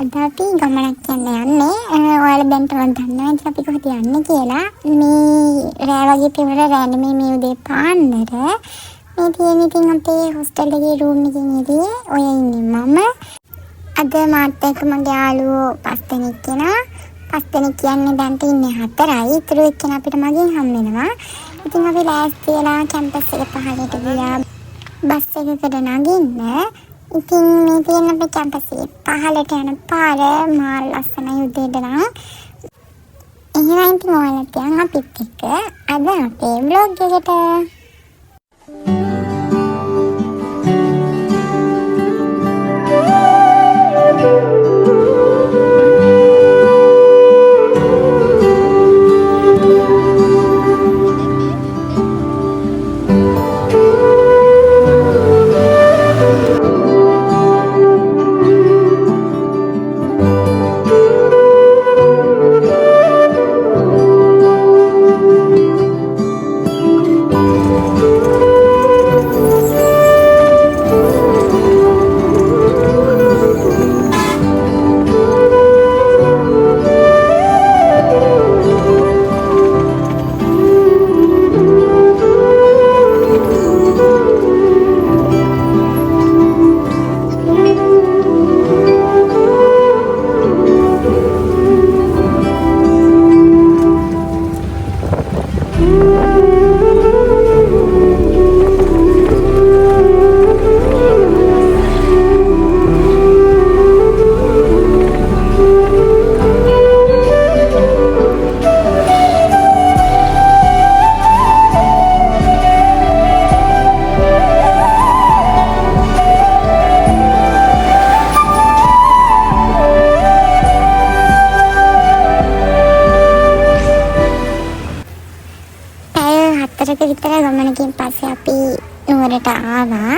අද අපි ගමනක් යන්නේ. ඔයාලා දැන් තමයි දන්නවා ඉතින් අපි කොහෙද යන්නේ කියලා. මේ රෑ වගේ පියවර රෑ මේ උදේ පාන්දර මේ තියෙන ඉතින් අපේ හොස්ටල් එකේ රූම් එකකින් එළියේ ඔය ඉන්නේ මම. අද මාත් එක්ක මගේ යාළුවෝ 5 දෙනෙක් කෙනා. 5 දෙනෙක් කියන්නේ දැන් ඉන්නේ 4යි. ඊටු එක්කෙන අපිට මගෙන් හම් වෙනවා. ඉතින් අපි ලෑස්ති වෙලා කැම්පස් එක පහලට ගියා. බස් එකකට නගින්න. ඉතින් මේ තියෙන අපේ කැම්පස් එකේ පහලට යන පාර මාර ලස්සනයි උදේට නම්. එහෙනම් ඉතින් ඔයාලත් යන් අපිත් එක්ක අද අපේ vlog එකට. විතර ගමනකින් පස්සේ අපි නුවරට ආවා.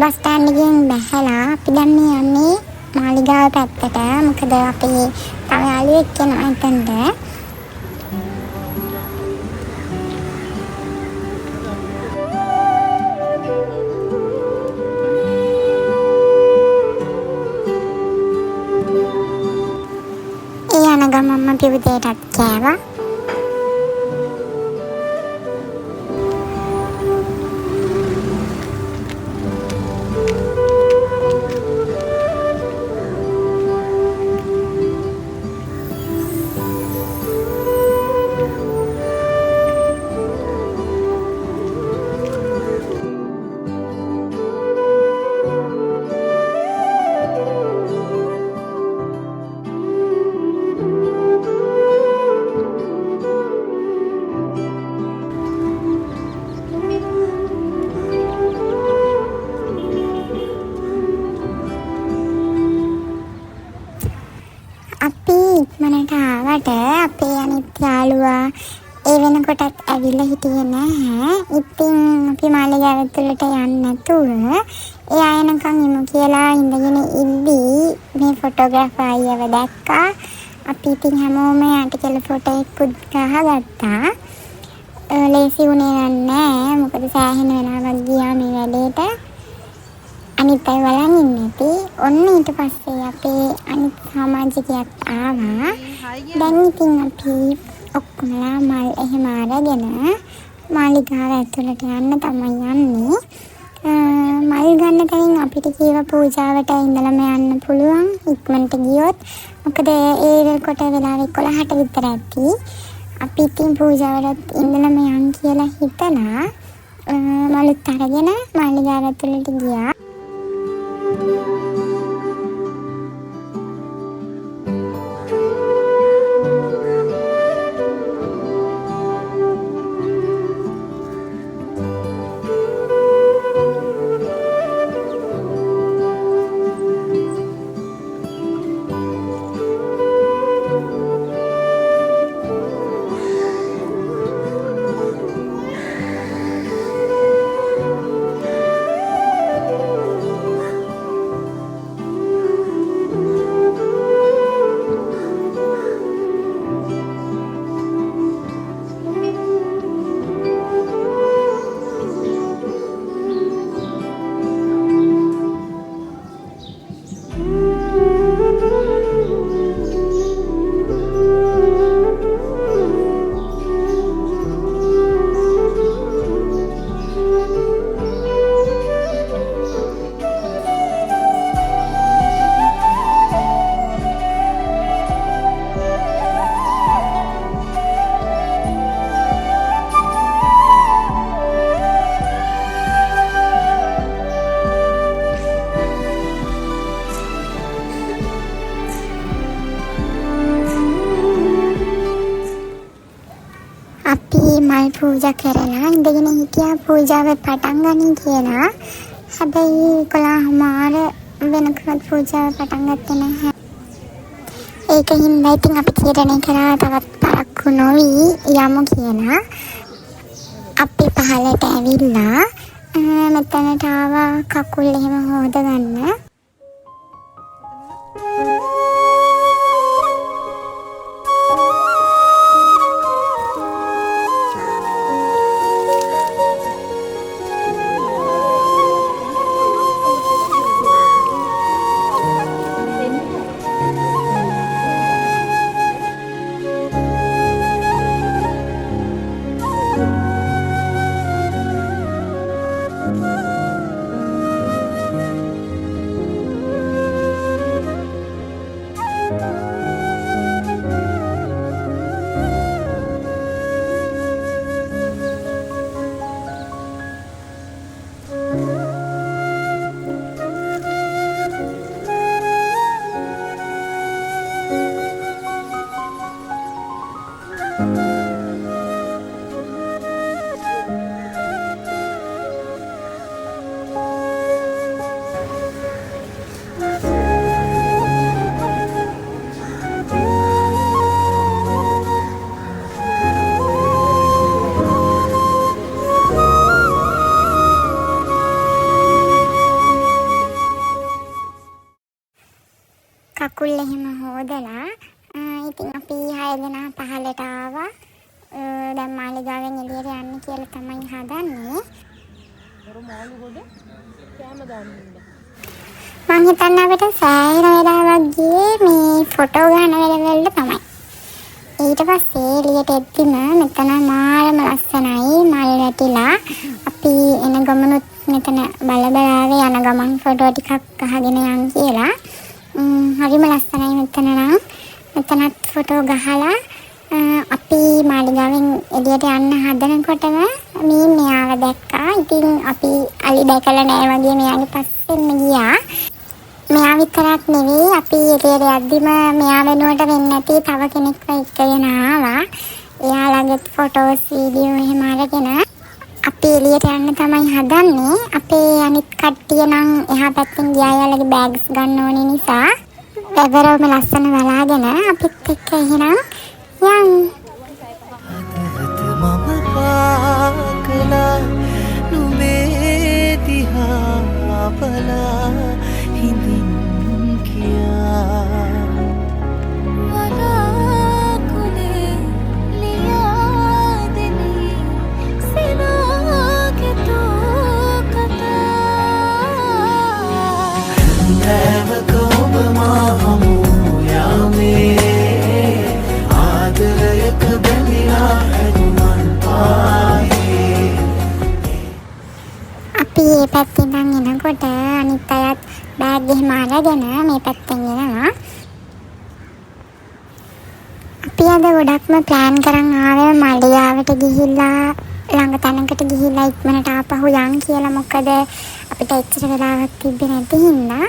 බස් ස්ටෑන්ඩ් එකෙන් බැහැලා අපි දැන් මේ යන්නේ මාලිගාව පැත්තට. මොකද අපි තව යාළුවෙක් එනවා එතනට. ඒ යන ගමන්ම අපි උදේටත් කෑවා. ඉක්මනට ආවට අපේ අනිත් යාළුවා ඒ වෙනකොටත් ඇවිල්ලා හිටියේ නැහැ. ඉතින් අපි මාලිගාව ඇතුළට යන්නේ නැතුව ඒ ආයනකම් ඉමු කියලා ඉඳගෙන ඉද්දී මේ ෆොටෝග්‍රාෆර් අයියව දැක්කා. අපි ඉතින් හැමෝම යට කියලා ෆොටෝ එකකුත් ගහගත්තා. ලේසි වුණේ නැහැ. මොකද සෑහෙන වෙලාවක් ගියා මේ වැඩේට. අනිත් අය බලන් ඉන්නේටි. ඔන්න ඊට පස්සේ අපේ අනිත් සමාජිකයෙක් ආවා. දැන් ඉතින් අපි ඔක්කොමලා මල් එහෙම අරගෙන මාලිගාව ඇතුළට යන්න තමයි යන්නේ. මල් ගන්න තැනින් අපිට කීව පූජාවට ඉඳලම යන්න පුළුවන් ඉක්මනට ගියොත්. මොකද ඒ කොට වෙලාව 11ට විතර ඇති. අපි ඉතින් පූජාවට ඉඳලම යන් කියලා හිතලා මලුත් අරගෙන මාලිගාව ඇතුළට ගියා. මල් පූජා කරලා ඉඳගෙන හිටියා පූජාව පටන් ගනී කියලා. හැබැයි 11:00 වෙනකන් පූජාව පටන් ගත්තේ නැහැ. ඒකින් ඉතින් අපි තීරණය කරා තවත් පරක්කු නොවි යමු කියලා. අපි පහලට ඇවිල්ලා මෙතනට ආවා කකුල් එහෙම හොදගන්න. කකුල් එහෙම හොදලා ඉතින් අපි 6 දෙනා පහලට ආවා. දැන් මාලිගාවෙන් එළියට යන්න කියලා තමයි හදන්නේ. මං හිතන්නේ අපිට සෑහෙන වෙලාවක් ගියේ මේ ෆොටෝ ගන්න වෙලාවවලට තමයි. ඊට පස්සේ එළියට එද්දිම මෙතන මාරම ලස්සනයි මල් වැටිලා. අපි එන ගමනුත් මෙතන බලබලාවේ යන ගමන් ෆොටෝ ටිකක් අහගෙන යන් කියලා. හරිම ලස්සනයි මෙතන නම්. මෙතනත් ෆොටෝ ගහලා අපි මාලිගාවෙන් එළියට යන්න හදනකොටම මෙයාව දැක්කා. ඉතින් අපි අලි දැකලා නෑ වගේ මෙයාගේ පස්සෙන්ම ගියා. මෙයා විතරක් නෙවෙයි අපි එළියට යද්දිම මෙයා වෙනුවට වෙන්නේ නැති තව කෙනෙක්ව එක්කගෙන ආවා. එයාලගේ ෆොටෝස් වීඩියෝ එහෙම අරගෙන අපි එළියට යන්න තමයි හදන්නේ. අපේ අනිත් කට්ටිය නම් එහා පැත්තෙන් ගියා යාලගේ බෑග්ස් ගන්න ඕනේ නිසා වැවරවම ලස්සන බලාගෙන අපිත් එක්ක එහෙනම් යන්. මම පාකලා නුඹේ දිහා බලා හිඳින් කියා අපි මේ පැත්තෙන් එනකොට අනිත් අයත් බෑග් එහෙම අරගෙන මේ පැත්තෙන් එනවා. අපි අද ගොඩක්ම ප්ලෑන් කරන් ආවේ මාලිගාවට ගිහිල්ලා ළඟ තැනකට ගිහිල්ලා ඉක්මනට ආපහු යන් කියලා. මොකද අපිට එච්චර වෙලාවක් තිබ්බේ නැති හින්දා.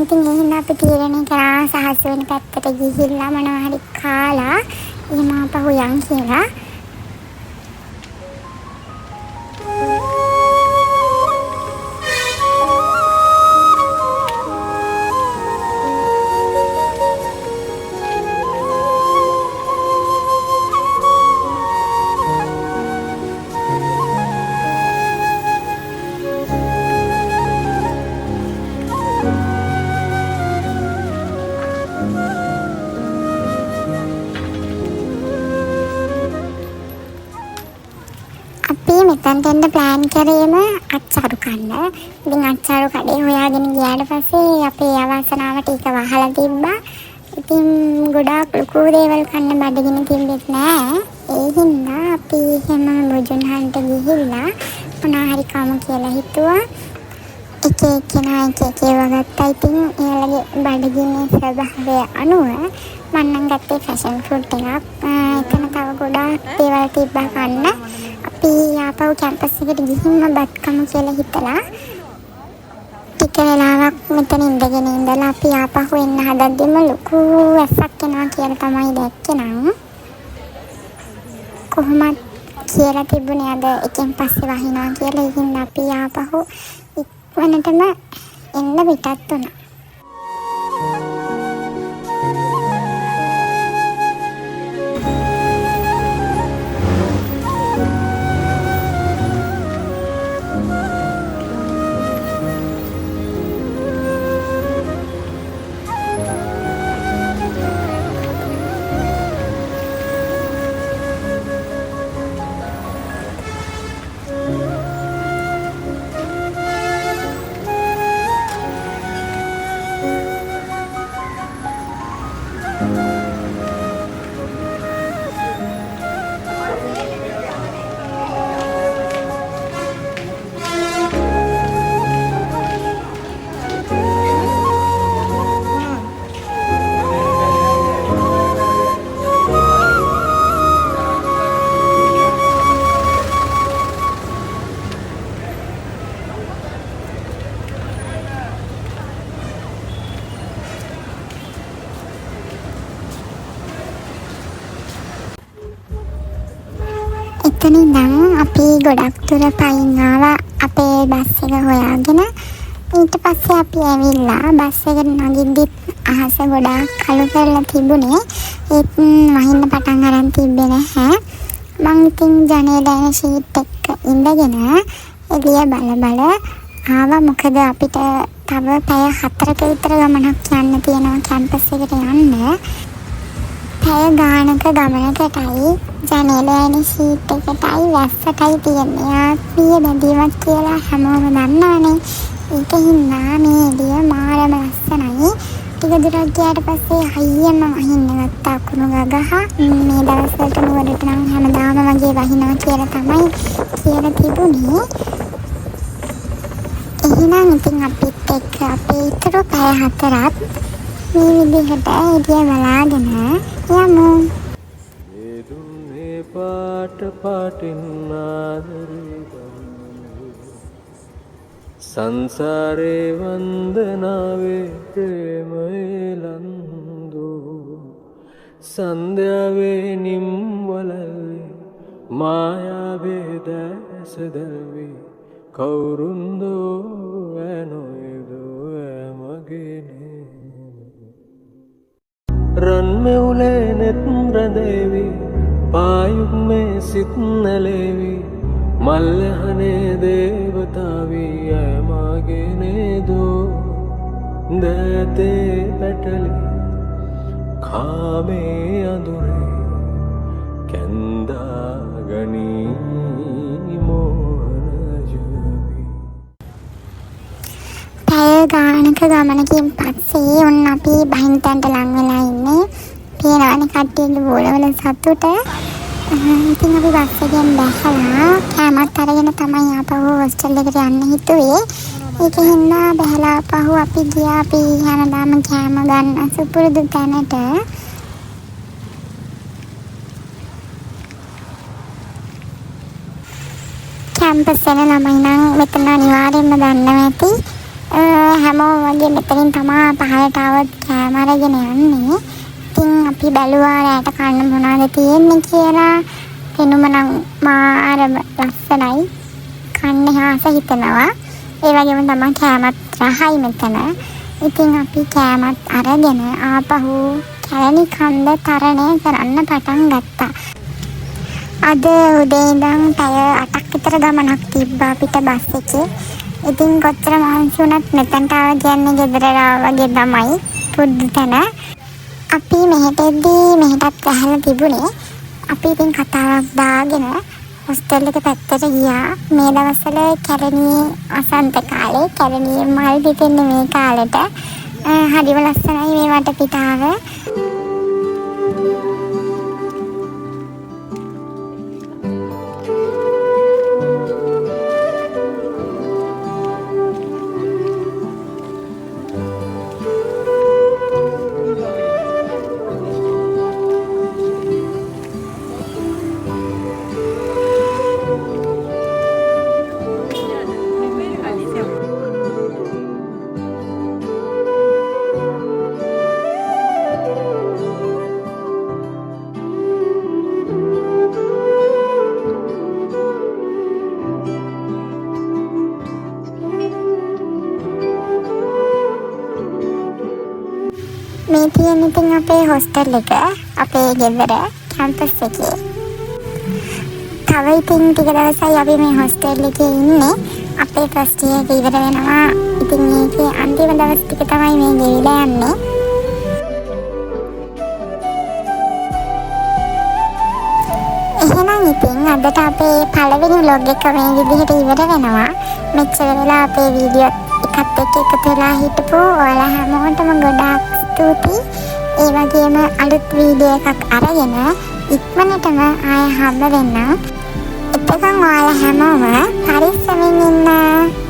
ඉතින් ඒ හින්දා අපි තීරණය කරා සහස් වෙන පැත්තට ගිහිල්ලා මොනවා හරි කාලා එහෙම ආපහු යන් කියලා. මෙතනට එන්න ප්ලෑන් කරේම අච්චාරු කන්න. ඉතින් අච්චාරු කඩේ හොයාගෙන ගියාට පස්සේ අපේ අවසනාවට ඒක වහලා තිබ්බා. ඉතින් ගොඩාක් ලොකු දේවල් කන්න බඩගින්න තිබෙත් නෑ. ඒ හින්දා අපි හැම මුජුන්හන්ට ගිහිල්ලා මොනවා හරි කමු කියලා හිතුවා. එක එක්කෙනා එක එක ඒවා ගත්තා. ඉතින් එයාලගේ බඩගින්නේ ස්වභාවය අනුව මම නම් ගත්තේ ෆැෂන් ෆුඩ් එකක්. එතන තව ගොඩාක් දේවල් තිබ්බා කන්න. අපි ආපහු කැම්පස් එකට ගිහින්ම බත් කමු කියලා හිතලා ටික වෙලාවක් මෙතන ඉඳගෙන ඉඳලා අපි ආපහු එන්න හදද්දිම ලොකු වැස්සක් එනවා කියලා තමයි දැක්කේ නම්. කොහොමත් කියලා තිබුණේ අද එකෙන් පස්සේ වහිනවා කියලා. ඉතින් අපි ආපහු ඉක්මනටම එන්න පිටත් වුණා. එතන ඉඳන් අපි ගොඩක් දුර පයින් ආවා අපේ බස් එක හොයාගෙන. ඊට පස්සේ අපි ඇවිල්ලා බස් එකට නගිද්දිත් අහස ගොඩාක් කළු කරලා තිබුණේ. ඒත් වහින්න පටන් අරන් තිබ්බේ නැහැ. මං ඉතින් ජනේලෙන් ෂීට් එක ඉඳගෙන එළිය බල ආවා. මොකද අපිට තව පැය 4ක විතර ගමනක් යන්න තියෙනවා කැම්පස් එකට යන්න. පැය ගානක ගමනකටයි ජනේලෙන් ෂීට් එකටයි වැස්සටයි තියෙන්නේ ආත්මීය බැඳීමක් කියලා හැමෝම දන්නවනේ. ඒක හින්දා මේ එළිය මාරම ලස්සනයි. ටික දුරක් ගියාට පස්සේ හයියෙන්ම වහින්න ගත්තා අකුණු ගගහ. මේ දවස්වලට නුවරට නම් හැමදාම වගේ වහිනවා කියලා තමයි කියලා තිබුණේ. එහෙනම් ඉතින් අපිත් එක්ක අපේ ඊතර පැය 4ක් මේ විදිහට එළිය බලාගෙන යමු. ඒ දුන්නේ පාට පාටින් ආදරේ සංසාරේ වන්දනාවේ ප්‍රේමයේ ලන්දු සන්ධ්‍යාවේ නිම්වලල්ලේ මායාවේ දැසදල්වි කවුරුන්දෝ ඇනොයදෝ ඇමගෙනේ රන්මෙවුලේ නෙත් රැඳේවි පායුක් මේ සිත් නැලේවි මල්ලහනේ දේවතාවී ඇමගෙනේදෝ දැතේ පැටලි කාමේ අඳුරේ කැන්දා ගනී මෝහනජවි. පැය ගානක ගමනකින් පස්සේ ඔන්න අපි බහින්තන්ට ලං වෙලා ඉන්නේ. පේනවනේ කට්ටියගේ බෝලවල සතුට. ඉතින් අපි බස් එකෙන් බැහැලා කෑමත් අරගෙන තමයි ආපහු හොස්ටල් එකට යන්න හිතුවේ. ඒක හින්දා බැහැලා ආපහු අපි ගියා අපි හැමදාම කෑම ගන්න සුපුරුදු තැනට. කැම්පස් එක ළමයි නම් මෙතන අනිවාර්යෙන්ම දන්නවා ඇති. හැමෝම වගේ මෙතනින් තමයි පහළට આવත් කෑම අරගෙන යන්නේ. ඉතින් අපි බැලුවා රැට කන්න මොනවද තියෙන්නේ කියලා. පෙනුම නම් මාරම ලස්සනයි. කන්න ආස හිතෙනවා. ඒ වගේම තමයි කෑමත් රහයි මෙතන. ඉතින් අපි කෑමත් අරගෙන ආපහු කැලණි කන්ද තරණය කරන්න පටන් ගත්තා. අද උදේ ඉඳන් පැය 8ක් විතර ගමනක් තිබ්බා අපිට බස් එකේ. ඉතින් කොච්චර මහන්සි වුණත් මෙතනට ආව කියන්නේ ගෙදර වගේ තමයි පුරුදු තැන. අපි මෙහෙට එද්දී මෙහෙටත් ගහලා තිබුණේ. අපි ඉතින් කතාවක් දාගෙන හොස්ටල් එක පැත්තට ගියා. මේ දවස්වල කැලණියේ අසන්ත කාලේ කැලණියේ මල් පිපෙන්නේ මේ කාලෙට. හරිම ලස්සනයි මේ වටපිටාව. මේ තියෙන ඉතින් අපේ හොස්ටල් එක අපේ ගෙදර කැම්පස් එකේ. තව ඉතින් ටික දවසයි අපි මේ හොස්ටල් එකේ ඉන්නේ. අපේ ෆස්ට් ඉයර් එක ඉවර වෙනවා. ඉතින් මේකේ අන්තිම දවස් ටික තමයි මේ ගෙවිලා යන්නේ. එහෙනම් ඉතින් අදට අපේ පළවෙනි vlog එක මේ විදිහට ඉවර වෙනවා. මෙච්චර වෙලා අපේ වීඩියෝ එකත් එක්ක එකතු වෙලා හිටපු ඔයාලා හැමෝටම ගොඩාක් ස්තුතියි. ඒ වගේම අලුත් වීඩියෝ එකක් අරගෙන ඉක්මනටම ආයෙ හම්බ වෙන්න. එතකන් ඔයාලා හැමෝම පරිස්සමින් ඉන්න.